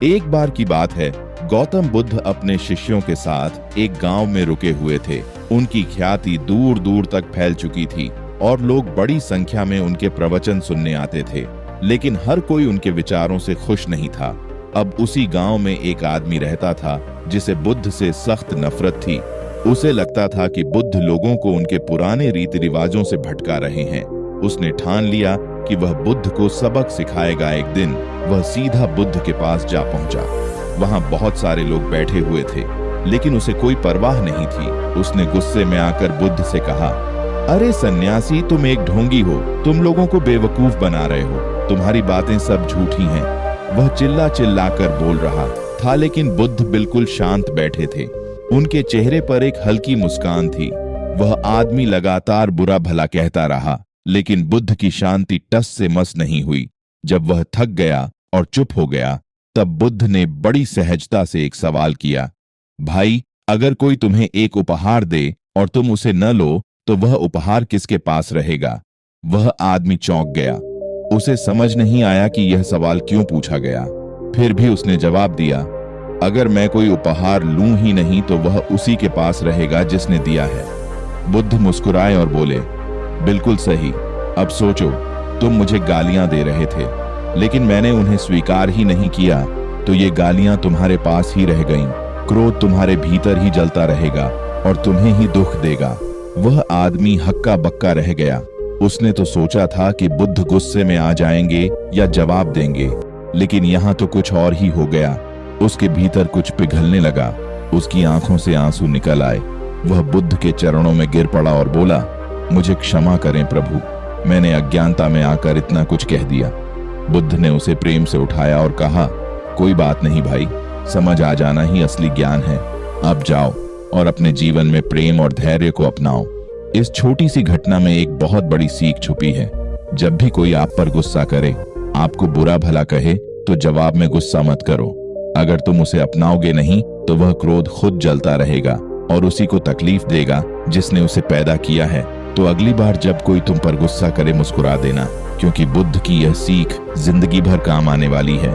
एक बार की बात है, गौतम बुद्ध अपने शिष्यों के साथ एक गांव में रुके हुए थे। उनकी ख्याति दूर दूर तक फैल चुकी थी और लोग बड़ी संख्या में उनके प्रवचन सुनने आते थे, लेकिन हर कोई उनके विचारों से खुश नहीं था। अब उसी गांव में एक आदमी रहता था जिसे बुद्ध से सख्त नफरत थी। उसे लगता था कि बुद्ध लोगों को उनके पुराने रीति रिवाजों से भटका रहे हैं। उसने ठान लिया कि वह बुद्ध को सबक सिखाएगा। एक दिन वह सीधा बुद्ध के पास जा पहुंचा। वहां बहुत सारे लोग बैठे हुए थे, लेकिन उसे कोई परवाह नहीं थी। उसने गुस्से में आकर बुद्ध से कहा, अरे सन्यासी, तुम एक ढोंगी हो। तुम लोगों को बेवकूफ बना रहे हो। तुम्हारी बातें सब झूठी हैं। वह चिल्ला चिल्ला कर बोल रहा था, लेकिन बुद्ध बिल्कुल शांत बैठे थे। उनके चेहरे पर एक हल्की मुस्कान थी। वह आदमी लगातार बुरा भला कहता रहा, लेकिन बुद्ध की शांति टस से मस नहीं हुई। जब वह थक गया और चुप हो गया, तब बुद्ध ने बड़ी सहजता से एक सवाल किया, भाई, अगर कोई तुम्हें एक उपहार दे और तुम उसे न लो, तो वह उपहार किसके पास रहेगा? वह आदमी चौंक गया। उसे समझ नहीं आया कि यह सवाल क्यों पूछा गया। फिर भी उसने जवाब दिया, अगर मैं कोई उपहार लूं ही नहीं तो वह उसी के पास रहेगा जिसने दिया है। बुद्ध मुस्कुराए और बोले, बिल्कुल सही। अब सोचो, तुम मुझे गालियां दे रहे थे, लेकिन मैंने उन्हें स्वीकार ही नहीं किया, तो ये गालियां तुम्हारे पास ही रह गईं। क्रोध तुम्हारे भीतर ही जलता रहेगा और तुम्हें ही दुख देगा। वह आदमी हक्का बक्का रह गया। उसने तो सोचा था कि बुद्ध गुस्से में आ जाएंगे या जवाब देंगे, लेकिन यहाँ तो कुछ और ही हो गया। उसके भीतर कुछ पिघलने लगा। उसकी आंखों से आंसू निकल आए। वह बुद्ध के चरणों में गिर पड़ा और बोला, मुझे क्षमा करें प्रभु, मैंने अज्ञानता में आकर इतना कुछ कह दिया। बुद्ध ने उसे प्रेम से उठाया और कहा, कोई बात नहीं भाई, समझ आ जाना ही असली ज्ञान है। अब जाओ और अपने जीवन में प्रेम और धैर्य को अपनाओ। इस छोटी सी घटना में एक बहुत बड़ी सीख छुपी है। जब भी कोई आप पर गुस्सा करे, आपको बुरा भला कहे, तो जवाब में गुस्सा मत करो। अगर तुम उसे अपनाओगे नहीं तो वह क्रोध खुद जलता रहेगा और उसी को तकलीफ देगा जिसने उसे पैदा किया है। तो अगली बार जब कोई तुम पर गुस्सा करे, मुस्कुरा देना, क्योंकि बुद्ध की यह सीख जिंदगी भर काम आने वाली है।